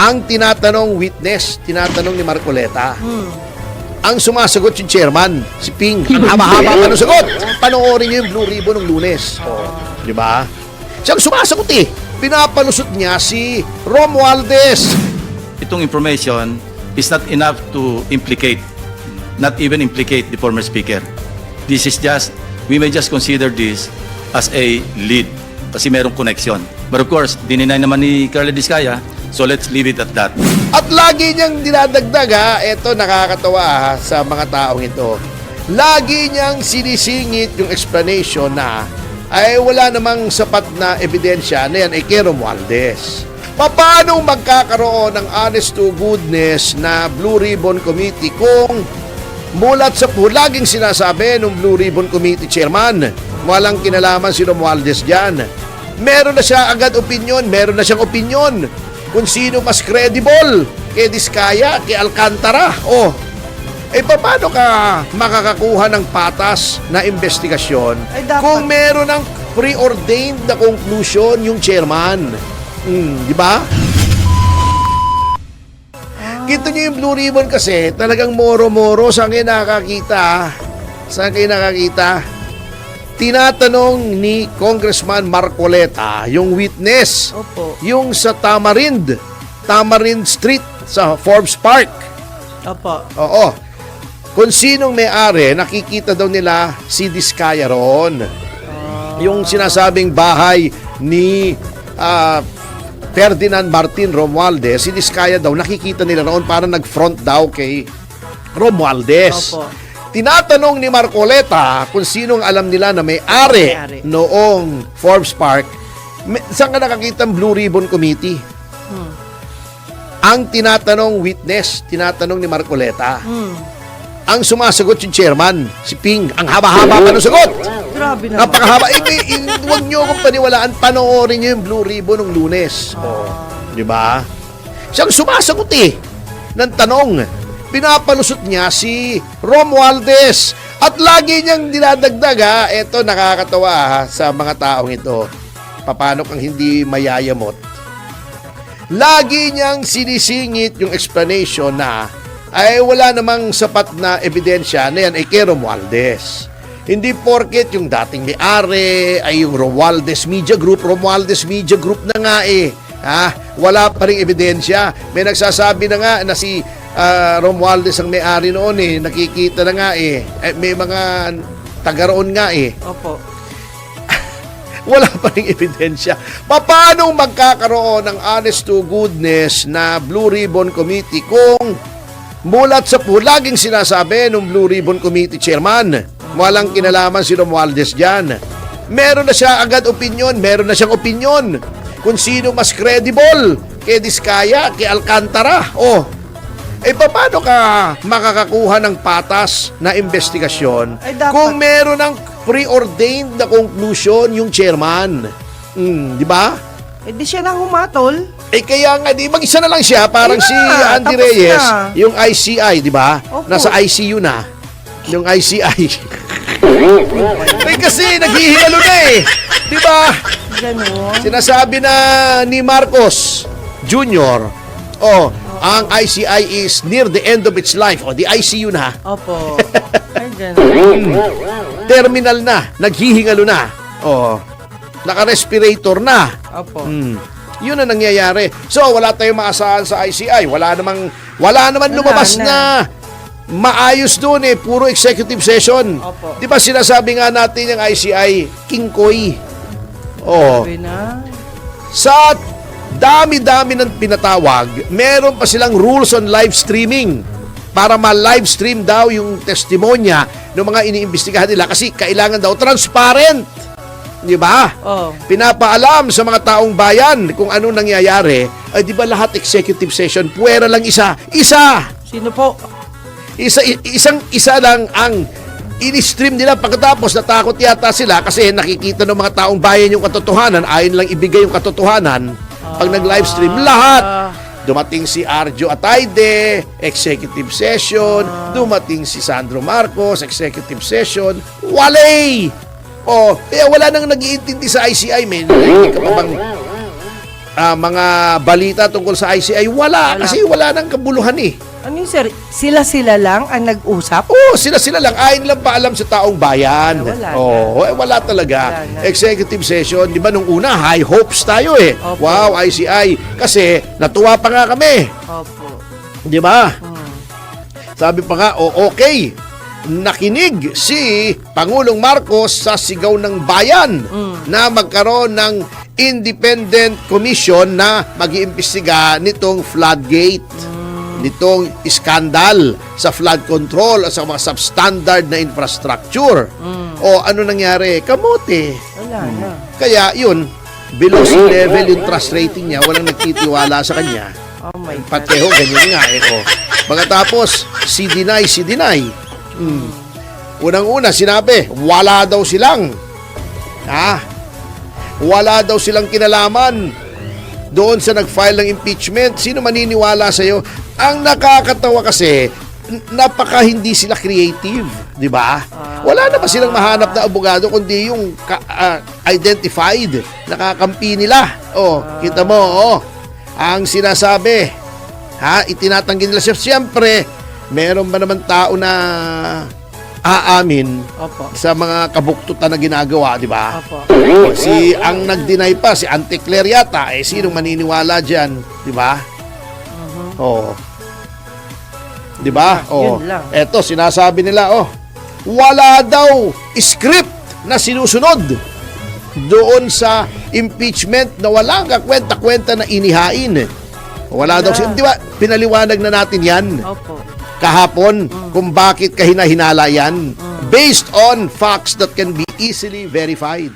Ang tinatanong witness, tinatanong ni Marcoleta. Ang sumasagot yung chairman, si Ping. Ang haba-haba pa ng sagot. Panoorin niyo yung Blue Ribbon ng Lunes. Di ba? Siyang sumasagot eh. Pinapalusot niya si Romualdez. Itong information is not enough to implicate, not even implicate the former speaker. This is just, we may just consider this as a lead kasi merong connection. But of course, dininay naman ni Carla Diskaya, so let's leave it at that. At lagi niyang dinadagdag eto nakakatawa sa mga taong ito. Lagi niyang sinisingit yung explanation na ay wala namang sapat na ebidensya na yan ay kay Romualdez. Paano magkakaroon ng honest to goodness na Blue Ribbon Committee kung mulat sa laging sinasabi ng Blue Ribbon Committee Chairman, walang kinalaman si Romualdez dyan. Meron na siya agad opinion, meron na siyang opinion kung sino mas credible, kay Diskaya, kay Alcantara. Paano ka makakakuha ng patas na investigasyon kung meron ng preordained na conclusion yung chairman? Di ba? Kita niyo yung Blue Ribbon kasi talagang moro-moro. Saan kayo nakakita? Tinatanong ni Congressman Marcoleta yung witness. Opo. Yung sa Tamarind Street sa Forbes Park. Opo. Oo. Kung sinong may-ari, nakikita daw nila si Diskaya roon. Yung sinasabing bahay ni Ferdinand Martin Romualdez, si Diskaya daw, nakikita nila roon para nag-front daw kay Romualdez. Opo. Tinatanong ni Marcoleta kung sinong alam nila na may-ari noong Forbes Park. Saan ka nakakita ang Blue Ribbon Committee? Ang tinatanong witness, tinatanong ni Marcoleta. Ang sumasagot yung chairman, si Ping. Ang haba-haba pa ng sagot. Grabe naman. Napakahaba. Huwag niyo akong paniwalaan. Panoorin niyo yung Blue Ribbon ng Lunes. Di ba? Siyang sumasagot ng tanong. Pinapalusot niya si Romualdez. At lagi niyang dinadagdag eto nakakatawa sa mga taong ito. Paano kang hindi mayayamot? Lagi niyang sinisingit yung explanation na ay wala namang sapat na ebidensya na yan ay kay Romualdez. Hindi porket yung dating may-ari ay yung Romualdez Media Group na nga wala pa rin ebidensya. May nagsasabi na nga na si Romualdez ang may-ari noon nakikita na nga may mga taga roon nga Opo. wala pa rin ebidensya. Paano magkakaroon ng honest to goodness na Blue Ribbon Committee kung mulat sa laging sinasabi ng Blue Ribbon Committee Chairman, walang kinalaman si Romualdez dyan. Meron na siya agad opinion, meron na siyang opinion kung sino mas credible, kay Diskaya, kay Alcantara. Paano ka makakakuha ng patas na investigasyon kung meron ng preordained na conclusion yung chairman? Di ba? Di siya na humatol. Kaya nga, di mag-isa na lang siya, parang si Andy tapos Reyes, na. yung ICI, di ba? Opo. Nasa ICU na. Yung ICI. Kasi naghihingalo na di ba? Ganun. Sinasabi na ni Marcos Jr., ang ICI is near the end of its life. The ICU na. Opo. Ay, ganun. Terminal na. Naghihingalo na. Naka-respirator na. Opo. Yun ang nangyayari. So, wala tayong maasahan sa ICI. Wala naman lumabas na maayos doon puro executive session. Opo. Di ba sinasabi nga natin yung ICI, King Koy. Sabi na. Sa dami-dami ng pinatawag, meron pa silang rules on live streaming para ma-live stream daw yung testimonya ng mga iniimbestigahan nila kasi kailangan daw transparent. Di ba? Pinapaalam sa mga taong bayan kung ano nangyayari. Ay, di ba lahat executive session, puwera lang isa. Sino po? Isa lang ang in-stream nila. Pagkatapos natakot yata sila kasi nakikita ng mga taong bayan yung katotohanan. Ayon lang ibigay yung katotohanan. Pag nag-live stream, lahat. Dumating si Arjo Atayde, executive session. Dumating si Sandro Marcos, executive session. Kaya wala nang nag-iintindi sa ICI, men. Hindi ka pa bang mga balita tungkol sa ICI, wala. Wala. Kasi wala nang kabuluhan eh. Ano yun, sir? Sila-sila lang ang nag-usap? Oo, sila lang. Ayon lang pa alam sa taong bayan. Wala na. Oo, wala talaga. Wala na. Executive session, di ba nung una, high hopes tayo eh. Opo. Wow, ICI. Kasi natuwa pa nga kami. Opo. Di ba? Hmm. Sabi pa nga, okay. Nakinig si Pangulong Marcos sa sigaw ng bayan na magkaroon ng independent commission na mag-iimbestiga nitong floodgate, nitong iskandal sa flood control at sa mga substandard na infrastructure. O ano nangyari? Kamote. Wala na. Kaya yun, below sea level yung trust rating niya, walang nagtitiwala sa kanya. Oh my God. Pateho, ganyan nga eh. Oh. Pagkatapos, si deny. Unang-una, sinabi, wala daw silang kinalaman doon sa nag-file ng impeachment. Sino maniniwala sa'yo? Ang nakakatawa kasi, napaka hindi sila creative, di ba? Wala na ba silang mahanap na abogado kundi yung identified, nakakampi nila. Kita mo, ang sinasabi, itinatanggi nila siya. Siyempre, meron ba naman tao na aamin Opo. sa mga kabuktutan na ginagawa, di ba? Opo. Ang nag-deny pa, si Auntie Claire yata, sinong maniniwala dyan, di ba? Oo. Di ba? Yun lang. Eto, sinasabi nila, wala daw script na sinusunod doon sa impeachment na walang kakwenta-kwenta na inihain. Wala daw, di ba? Pinaliwanag na natin yan Opo. kahapon kung bakit kahina-hinala yan based on facts that can be easily verified.